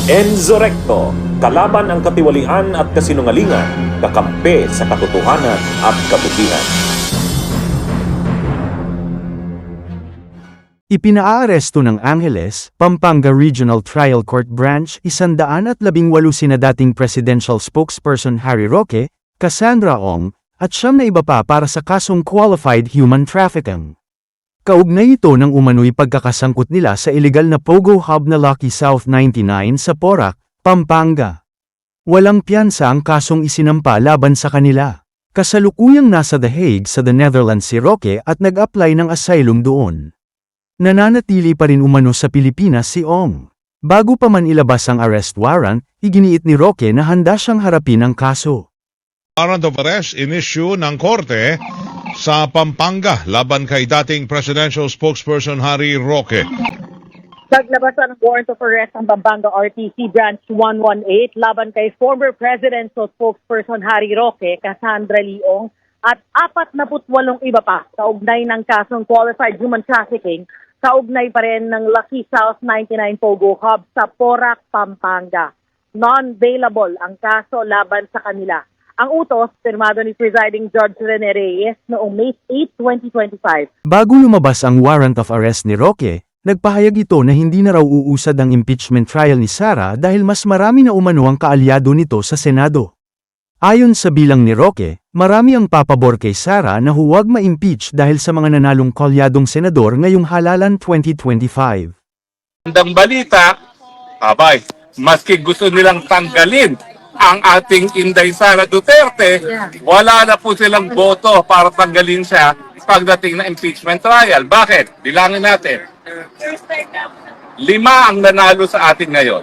Enzo Recto, kalaban ang katiwalian at kasinungalingan, kakampi sa katotohanan at kabutihan. Ipinaaresto ng Angeles, Pampanga Regional Trial Court Branch 118 sina dating presidential spokesperson Harry Roque, Cassandra Ong, at siyam na iba pa para sa kasong qualified human trafficking. Kaugnay ito ng umano'y pagkakasangkot nila sa illegal na Pogo Hub na Lucky South 99 sa Porac, Pampanga. Walang piyansa ang kasong isinampa laban sa kanila. Kasalukuyang nasa The Hague sa The Netherlands si Roque at nag-apply ng asylum doon. Nananatili pa rin umano sa Pilipinas si Ong. Bago pa man ilabas ang arrest warrant, iginiit ni Roque na handa siyang harapin ang kaso. Warrant of arrest in-issue ng korte sa Pampanga laban kay dating presidential spokesperson Harry Roque. Naglabasan ng warrant of arrest ang Pampanga RTC Branch 118 laban kay former presidential spokesperson Harry Roque, Cassandra Leong, at 48 iba pa kaugnay ng kasong qualified human trafficking kaugnay pa rin ng Lucky South 99 Pogo Hub sa Porac, Pampanga. Non-bailable ang kaso laban sa kanila. Ang utos, pirmado ni Presiding Judge Rene Reyes noong May 8, 2025. Bago lumabas ang warrant of arrest ni Roque, nagpahayag ito na hindi na raw uusad ang impeachment trial ni Sara dahil mas marami na umano ang kaalyado nito sa Senado. Ayon sa bilang ni Roque, marami ang papabor kay Sara na huwag ma-impeach dahil sa mga nanalong kolyadong senador ngayong halalan 2025. Ang balita, abay, maski gusto nilang tanggalin ang ating Inday Sara Duterte, wala na po silang boto para tanggalin siya pagdating na impeachment trial. Bakit? Bilangin natin. 5 ang nanalo sa atin ngayon.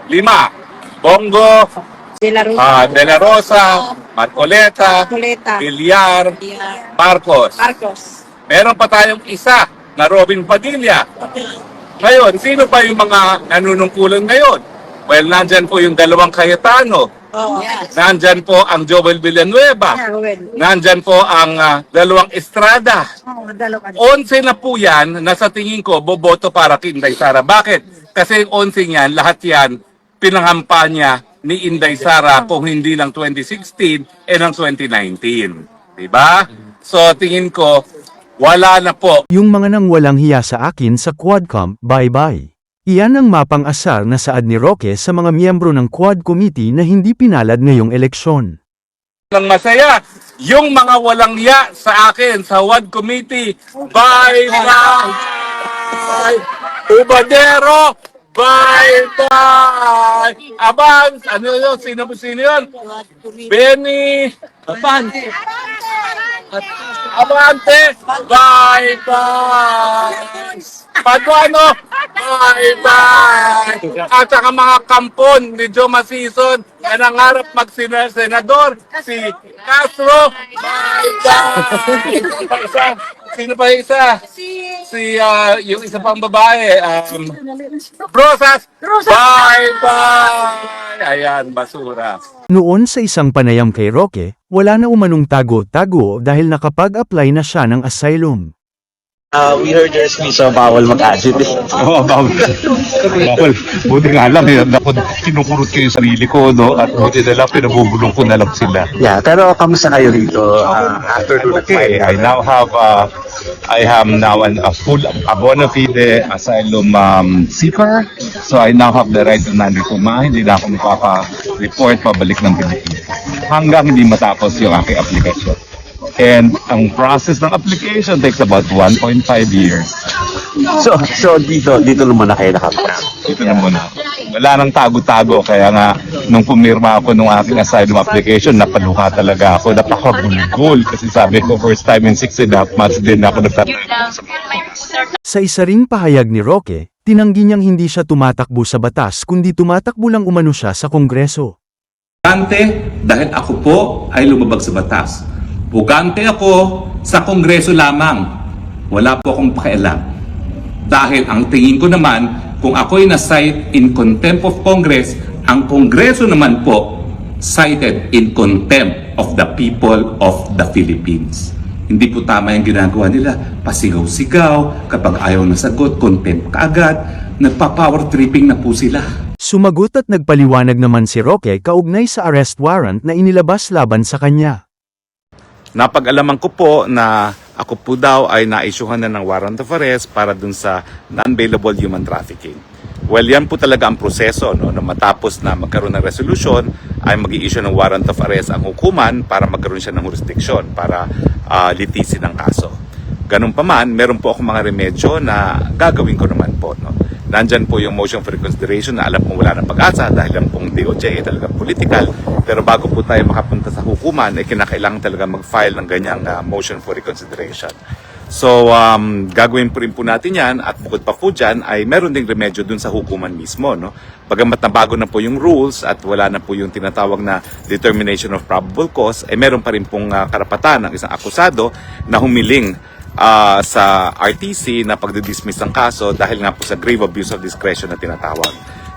5. Bongo, De La Rosa, Marcoleta, Villar, Marcos. Meron pa tayong isa na Robin Padilla. Ngayon, sino pa yung mga nanunungkulan ngayon? Well, nandyan po yung 2 Cayetano. Nandyan po ang Joel Villanueva. Nandyan po ang 2 Estrada. 11 na po yan na sa tingin ko boboto para kay Inday Sara. Bakit? Kasi yung 11 yan, lahat yan pinangampanya ni Inday Sara kung hindi ng 2016 ng 2019. Diba? So tingin ko, wala na po. Yung mga nang walang hiya sa akin sa Quadcom, bye-bye. Iyan ang mapang-asar na saad ni Roque sa mga miyembro ng Quad Committee na hindi pinalad ngayong eleksyon. Ang masaya, yung mga walang hiya sa akin sa Quad Committee, bye-bye! Ubadero! Bye-bye! Abang! Ano yun? Sino yun? Benny! Abante! Bye-bye! Paduano! Bye-bye! At saka mga kampon ni Joe Masison na nangarap mag-senador, si Castro! Bye-bye! Sino pa isa? Yung isa pang babae, Rosas! Bye-bye! Ayan, basura. Noon sa isang panayam kay Roque, wala na umanong tago-tago dahil nakapag-apply na siya ng asylum. We heard there's so bawal mag-acid. Oo, bawal. Bawal. Buti nga lang, ako kinukurot ko yung sarili ko, no? At buti na lang, pinabubulong ko na lang sila. Yeah, pero kamusta kayo rito after Okay, I have now a full bona fide asylum seeker. So I now have the right to non-refuma. Hindi na ako makaka-report pabalik ng Pilipinas. Hanggang hindi matapos yung aking aplikasyon. And ang process ng application takes about 1.5 years. So dito naman na kayo nakapag. Dito na muna. Wala nang tago-tago. Kaya nga, nung pumirma ako nung aking asylum application, napaluha talaga ako. Napakagulgol. Kasi sabi ko, first time in 6.5 months din ako nagtatago. Sa isa ring pahayag ni Roque, tinanggi niyang hindi siya tumatakbo sa batas kundi tumatakbo lang umano siya sa Kongreso. Bugante dahil ako po ay lumabag sa batas. Bugante ako sa Kongreso lamang. Wala po akong pakialam. Dahil ang tingin ko naman, kung ako'y na-cite in contempt of Congress, ang Kongreso naman po cited in contempt of the people of the Philippines. Hindi po tama yung ginagawa nila. Pasigaw-sigaw, kapag ayaw na sagot, contempt kaagad. nagpa-power tripping na po sila. Sumagot at nagpaliwanag naman si Roque kaugnay sa arrest warrant na inilabas laban sa kanya. Napag-alaman ko po na ako po daw ay na-issuehan na ng warrant of arrest para dun sa non-bailable human trafficking. Well, yan po talaga ang proseso, no, na matapos na magkaroon ng resolution ay mag-i-issue ng warrant of arrest ang hukuman para magkaroon siya ng jurisdiction para litisin ang kaso. Ganun pa man, meron po akong mga remedyo na gagawin ko naman po. No. Nandyan po yung motion for reconsideration na alam kong wala ng pag-asa dahil lang pong DOJ ay talagang political. Pero bago po tayo makapunta sa hukuman, ay kinakailangan talaga mag-file ng ganyang motion for reconsideration. So, gagawin po rin po natin yan at bukod pa po dyan ay meron ding remedyo dun sa hukuman mismo. No? Bagamat na bago na po yung rules at wala na po yung tinatawag na determination of probable cause, ay meron pa rin pong karapatan ng isang akusado na humiling sa RTC na pagdidismiss ng kaso dahil nga po sa grave abuse of discretion na tinatawag.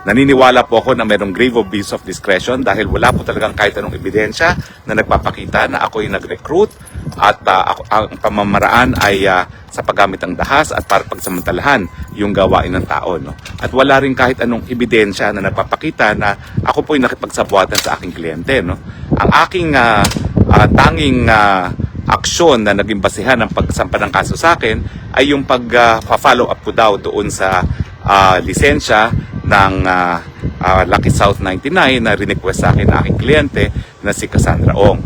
Naniniwala po ako na mayroong grave abuse of discretion dahil wala po talagang kahit anong ebidensya na nagpapakita na ako yung nag-recruit at ang pamamaraan ay sa paggamit ng dahas at para pagsamantalahan yung gawain ng tao. No? At wala rin kahit anong ebidensya na nagpapakita na ako po yung nakipagsabuatan sa aking kliyente. No? Ang aking tanging aksyon na naging basihan ng pagsampa ng kaso sa akin ay yung pag-follow up ko daw doon sa lisensya ng Lucky South 99 na request sa akin ng aking kliyente na si Cassandra Ong.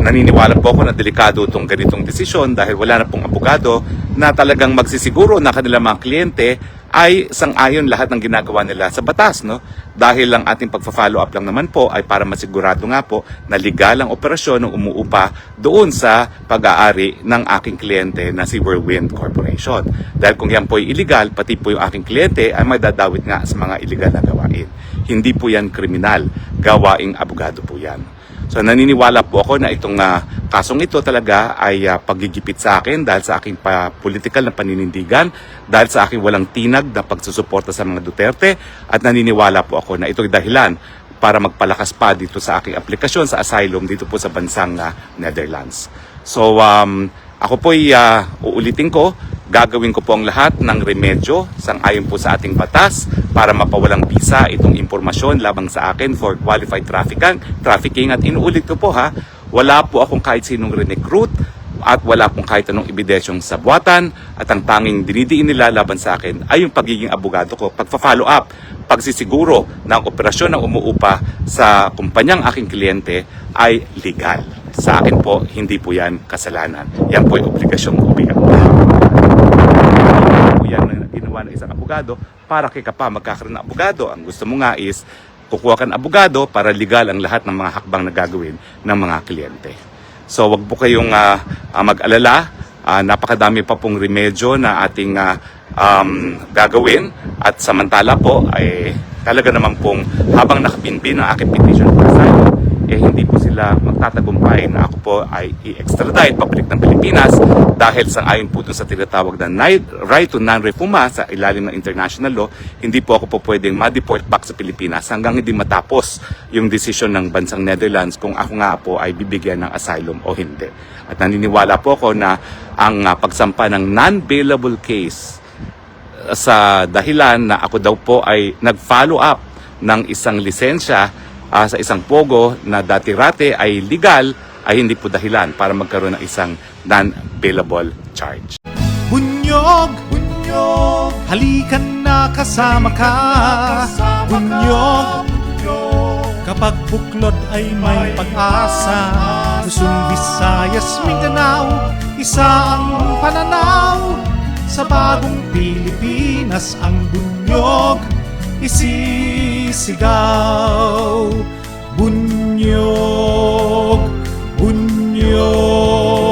Naniniwala po ako na delikado itong ganitong desisyon dahil wala na pong abogado na talagang magsisiguro na kanilang mga kliyente ay sang-ayon lahat ng ginagawa nila sa batas. No? Dahil lang ating pagpa-follow up lang naman po ay para masigurado nga po na legal ang operasyon ng umuupa doon sa pag-aari ng aking kliyente na si Whirlwind Corporation. Dahil kung yan po ay illegal, pati po yung aking kliyente ay madadawit nga sa mga illegal na gawain. Hindi po yan kriminal, gawaing abogado po yan. So naniniwala po ako na itong kasong ito talaga ay paggigipit sa akin dahil sa aking political na paninindigan, dahil sa aking walang tinag na pagsusuporta sa mga Duterte at naniniwala po ako na ito'y dahilan para magpalakas pa dito sa aking aplikasyon sa asylum dito po sa bansang Netherlands. So ako po'y uulitin ko, gagawin ko po ang lahat ng remedyo sang-ayon po sa ating batas para mapawalang bisa itong impormasyon labang sa akin for qualified trafficking at inuulit ko po wala po akong kahit sinong recruit at wala pong kahit anong ebidensyong sabuatan at ang tanging dinidiin nila laban sa akin ay yung pagiging abogado ko, pagpa-follow up, pagsisiguro na ang operasyon ng umuupa sa kumpanyang aking kliyente ay legal. Sa akin po, hindi po yan kasalanan. Yan po ay obligasyong ubiyak. Yan ang ginawa ng isang abogado para kay ka pa magkakaroon ng abogado. Ang gusto mo nga is kukuha ka ng abogado para legal ang lahat ng mga hakbang na gagawin ng mga kliyente. So wag po kayong mag-alala. Napakadami pa pong remedyo na ating gagawin at samantala po ay talaga naman pong habang nakapinpin ang aking petition for asylum, hindi po sila magtatagumpay na ako po ay i-extradite pabalik ng Pilipinas dahil sa ayon po dun sa tinatawag na right to non-refoulement sa ilalim ng international law, hindi po ako po pwedeng ma-deport back sa Pilipinas hanggang hindi matapos yung desisyon ng bansang Netherlands kung ako nga po ay bibigyan ng asylum o hindi. At naniniwala po ako na ang pagsampa ng non-bailable case sa dahilan na ako daw po ay nag-follow up ng isang lisensya sa isang pogo na dati-rate ay legal ay hindi po dahilan para magkaroon ng isang non-bailable charge. Bunyog, bunyog, halikan na kasama ka. Bunyog, kapag buklod ay may pag-asa. Luzon, Visayas, Mindanao, isa ang pananaw. Sa bagong Pilipinas ang bunyog isisigaw. Bunyog, bunyog.